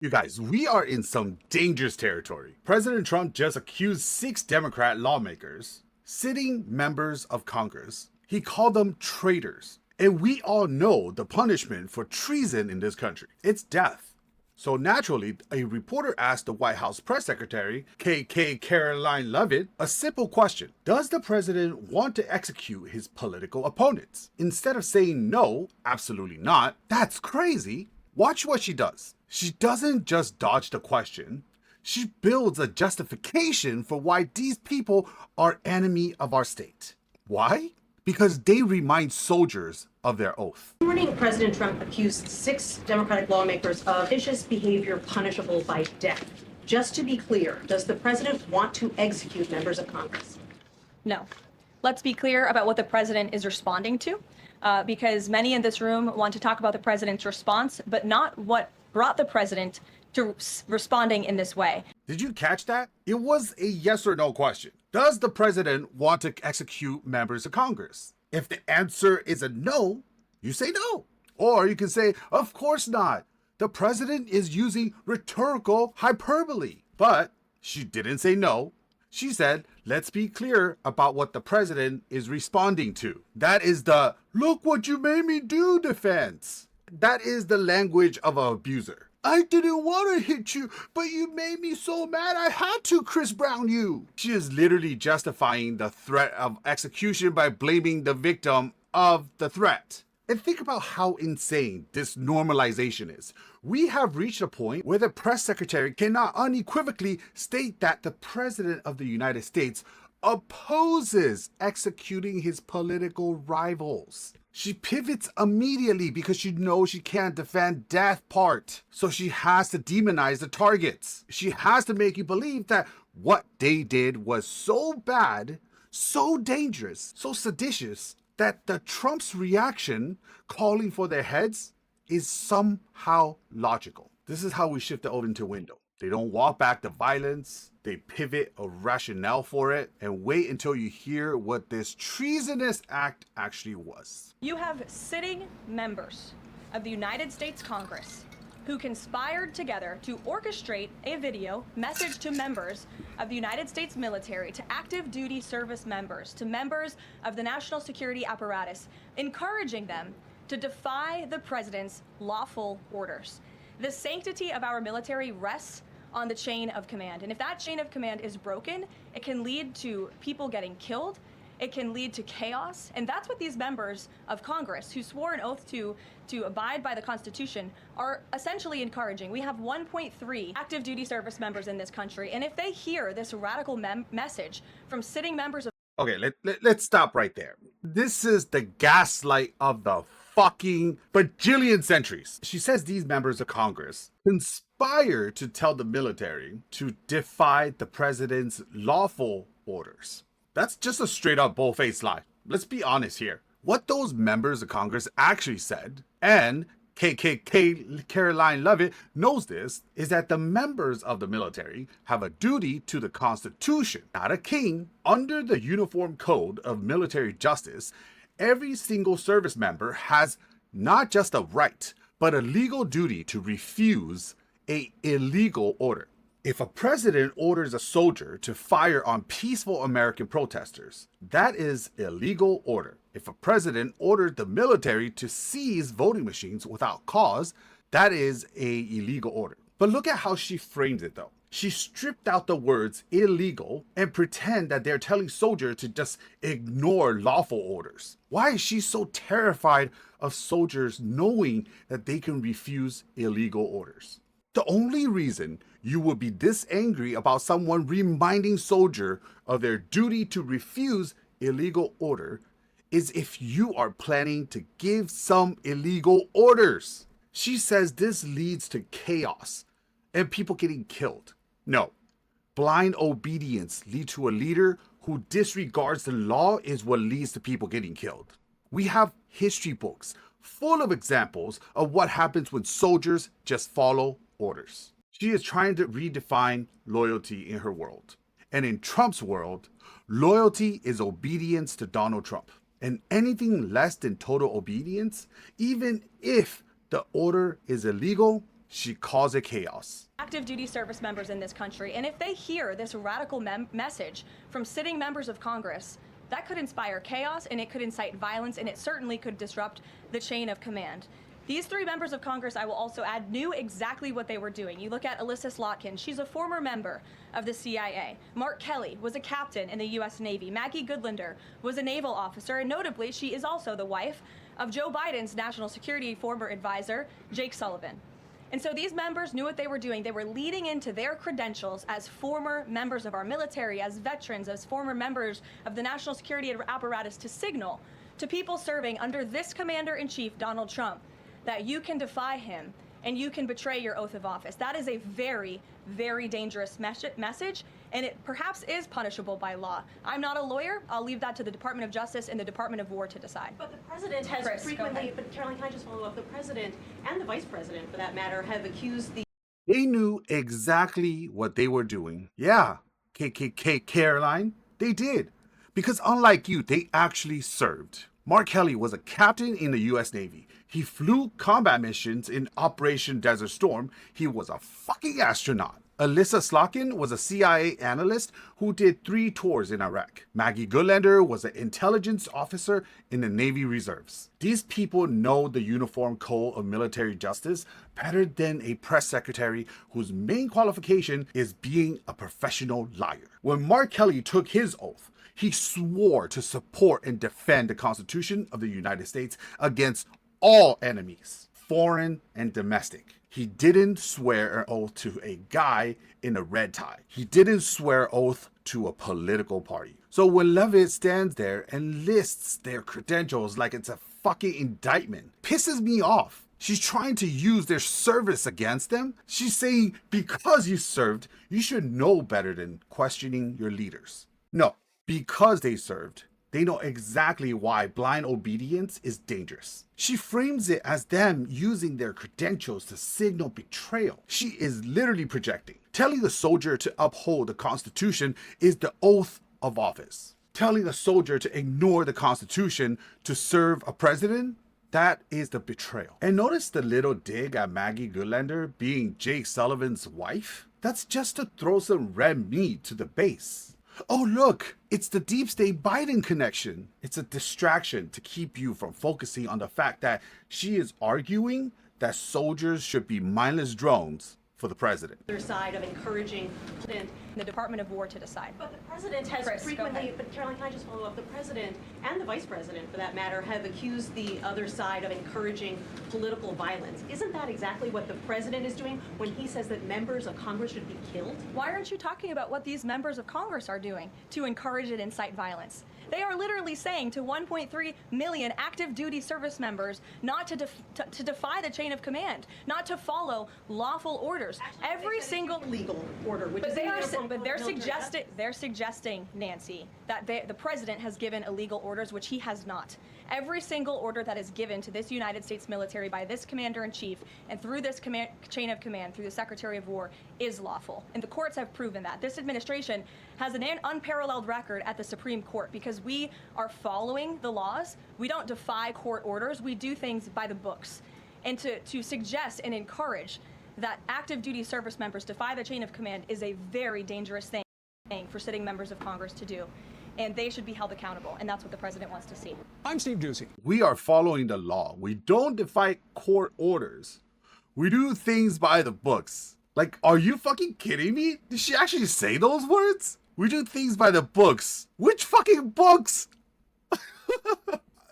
You guys, we are in some dangerous territory. President Trump just accused 6 Democrat lawmakers, sitting members of Congress. He called them traitors. And we all know the punishment for treason in this country. It's death. So naturally, a reporter asked the White House press secretary, Karoline Leavitt, a simple question. Does the president want to execute his political opponents? Instead of saying no, absolutely not, that's crazy, watch what she does. She doesn't just dodge the question. She builds a justification for why these people are enemy of our state. Why? Because they remind soldiers of their oath. This morning, President Trump accused 6 Democratic lawmakers of vicious behavior punishable by death. Just to be clear, does the president want to execute members of Congress? No. Let's be clear about what the president is responding to, because many in this room want to talk about the president's response, but not what brought the president to responding in this way. Did you catch that? It was a yes or no question. Does the president want to execute members of Congress? If the answer is a no, you say no. Or you can say, of course not. The president is using rhetorical hyperbole. But she didn't say no. She said, let's be clear about what the president is responding to. That is the, look what you made me do defense. That is the language of an abuser. I didn't want to hit you, but you made me so mad I had to Chris Brown you. She is literally justifying the threat of execution by blaming the victim of the threat. And think about how insane this normalization is. We have reached a point where the press secretary cannot unequivocally state that the president of the United States opposes executing his political rivals. She pivots immediately because she knows she can't defend death part. So she has to demonize the targets. She has to make you believe that what they did was so bad, so dangerous, so seditious, that the Trump's reaction, calling for their heads, is somehow logical. This is how we shift the oven to window. They don't walk back the violence. They pivot a rationale for it and wait until you hear what this treasonous act actually was. You have sitting members of the United States Congress who conspired together to orchestrate a video message to members of the United States military, to active duty service members, to members of the national security apparatus, encouraging them to defy the president's lawful orders. The sanctity of our military rests on the chain of command. And if that chain of command is broken, it can lead to people getting killed. It can lead to chaos. And that's what these members of Congress who swore an oath to abide by the Constitution are essentially encouraging. We have 1.3 active duty service members in this country. And if they hear this radical message from sitting members of... Okay, let's stop right there. This is the gaslight of the fucking bajillion centuries. She says these members of Congress conspire to tell the military to defy the president's lawful orders. That's just a straight up bull-faced lie. Let's be honest here. What those members of Congress actually said, and Karoline Leavitt knows this, is that the members of the military have a duty to the Constitution, not a king. Under the Uniform Code of Military Justice, every single service member has not just a right, but a legal duty to refuse an illegal order. If a president orders a soldier to fire on peaceful American protesters, that is illegal order. If a president ordered the military to seize voting machines without cause, that is an illegal order. But look at how she frames it though. She stripped out the words illegal and pretend that they're telling soldiers to just ignore lawful orders. Why is she so terrified of soldiers knowing that they can refuse illegal orders? The only reason you would be this angry about someone reminding soldier of their duty to refuse illegal order is if you are planning to give some illegal orders. She says this leads to chaos and people getting killed. No, blind obedience leads to a leader who disregards the law is what leads to people getting killed. We have history books full of examples of what happens when soldiers just follow orders. She is trying to redefine loyalty in her world. And in Trump's world, loyalty is obedience to Donald Trump. And anything less than total obedience, even if the order is illegal, she calls it chaos. Active duty service members in this country, and if they hear this radical message from sitting members of Congress, that could inspire chaos, and it could incite violence, and it certainly could disrupt the chain of command. These three members of Congress, I will also add, knew exactly what they were doing. You look at Alyssa Slotkin, she's a former member of the CIA. Mark Kelly was a captain in the U.S. Navy. Maggie Goodlander was a naval officer, and notably, she is also the wife of Joe Biden's national security former advisor, Jake Sullivan. And so these members knew what they were doing. They were leading into their credentials as former members of our military, as veterans, as former members of the national security apparatus to signal to people serving under this commander-in-chief, Donald Trump, that you can defy him and you can betray your oath of office. That is a very, very dangerous message, and it perhaps is punishable by law. I'm not a lawyer. I'll leave that to the Department of Justice and the Department of War to decide. But the president has frequently, but Caroline, can I just follow up? The president and the vice president, for that matter, have accused the... They knew exactly what they were doing. Yeah, Caroline, they did. Because unlike you, they actually served. Mark Kelly was a captain in the U.S. Navy. He flew combat missions in Operation Desert Storm. He was a fucking astronaut. Alyssa Slotkin was a CIA analyst who did 3 tours in Iraq. Maggie Goodlander was an intelligence officer in the Navy Reserves. These people know the Uniform Code of Military Justice better than a press secretary whose main qualification is being a professional liar. When Mark Kelly took his oath, he swore to support and defend the Constitution of the United States against all enemies, foreign and domestic. He didn't swear an oath to a guy in a red tie. He didn't swear oath to a political party. So when Leavitt stands there and lists their credentials like it's a fucking indictment, pisses me off. She's trying to use their service against them. She's saying because you served, you should know better than questioning your leaders. No, because they served, they know exactly why blind obedience is dangerous. She frames it as them using their credentials to signal betrayal. She is literally projecting. Telling a soldier to uphold the Constitution is the oath of office. Telling a soldier to ignore the Constitution to serve a president, that is the betrayal. And notice the little dig at Maggie Goodlander being Jake Sullivan's wife? That's just to throw some red meat to the base. Oh look, it's the deep state Biden connection. It's a distraction to keep you from focusing on the fact that she is arguing that soldiers should be mindless drones for the president. Their side of encouraging the Department of War to decide. But the president has frequently, but Caroline, can I just follow up? The president and the vice president, for that matter, have accused the other side of encouraging political violence. Isn't that exactly what the president is doing when he says that members of Congress should be killed? Why aren't you talking about what these members of Congress are doing to encourage and incite violence? They are literally saying to 1.3 million active duty service members not to defy the chain of command, not to follow lawful orders. Actually, every single legal order, which they're suggesting, Nancy, that the president has given illegal orders, which he has not. Every single order that is given to this United States military by this commander-in-chief and through this chain of command, through the Secretary of War, is lawful. And the courts have proven that. This administration has an unparalleled record at the Supreme Court because we are following the laws. We don't defy court orders. We do things by the books. And to suggest and encourage that active duty service members defy the chain of command is a very dangerous thing for sitting members of Congress to do. And they should be held accountable, and that's what the president wants to see. I'm Steve Doocy. We are following the law. We don't defy court orders. We do things by the books. Like, are you fucking kidding me? Did she actually say those words? We do things by the books. Which fucking books?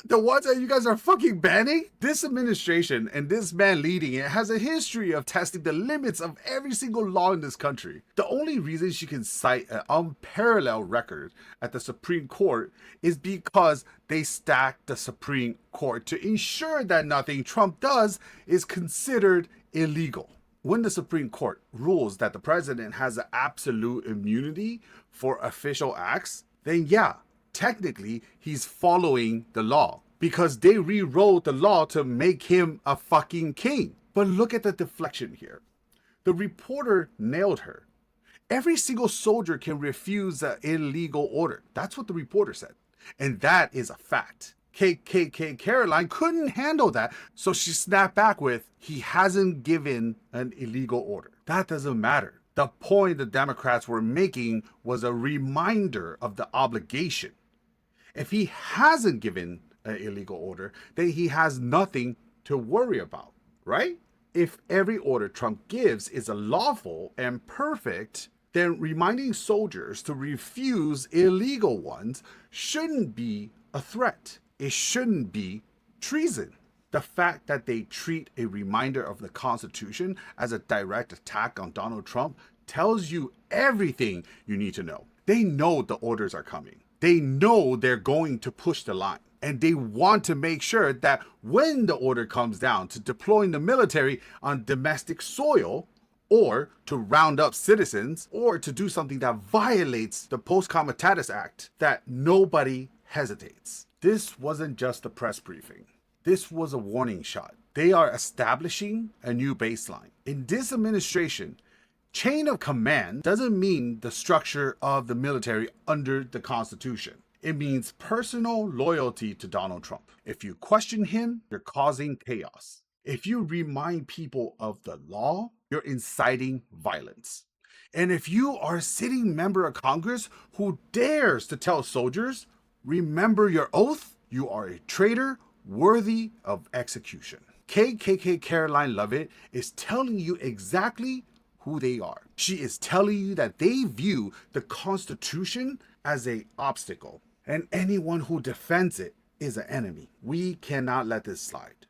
The ones that you guys are fucking banning? This administration and this man leading it has a history of testing the limits of every single law in this country. The only reason she can cite an unparalleled record at the Supreme Court is because they stacked the Supreme Court to ensure that nothing Trump does is considered illegal. When the Supreme Court rules that the president has an absolute immunity for official acts, then yeah, technically he's following the law because they rewrote the law to make him a fucking king. But look at the deflection here. The reporter nailed her. Every single soldier can refuse an illegal order. That's what the reporter said. And that is a fact. KKK Karoline couldn't handle that, so she snapped back with, he hasn't given an illegal order. That doesn't matter. The point the Democrats were making was a reminder of the obligation. If he hasn't given an illegal order, then he has nothing to worry about, right? If every order Trump gives is lawful and perfect, then reminding soldiers to refuse illegal ones shouldn't be a threat. It shouldn't be treason. The fact that they treat a reminder of the Constitution as a direct attack on Donald Trump tells you everything you need to know. They know the orders are coming. They know they're going to push the line. And they want to make sure that when the order comes down to deploying the military on domestic soil, or to round up citizens, or to do something that violates the Post Comitatus Act, that nobody hesitates. This wasn't just a press briefing. This was a warning shot. They are establishing a new baseline. In this administration, chain of command doesn't mean the structure of the military under the Constitution. It means personal loyalty to Donald Trump. If you question him, you're causing chaos. If you remind people of the law, you're inciting violence. And if you are a sitting member of Congress who dares to tell soldiers, remember your oath, you are a traitor worthy of execution. KKK Karoline Leavitt is telling you exactly who they are. She is telling you that they view the Constitution as an obstacle, and anyone who defends it is an enemy. We cannot let this slide.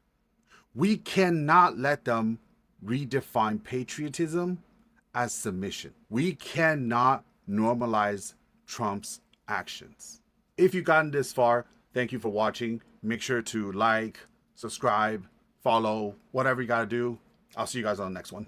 We cannot let them redefine patriotism as submission. We cannot normalize Trump's actions. If you've gotten this far, thank you for watching. Make sure to like, subscribe, follow, whatever you gotta do. I'll see you guys on the next one.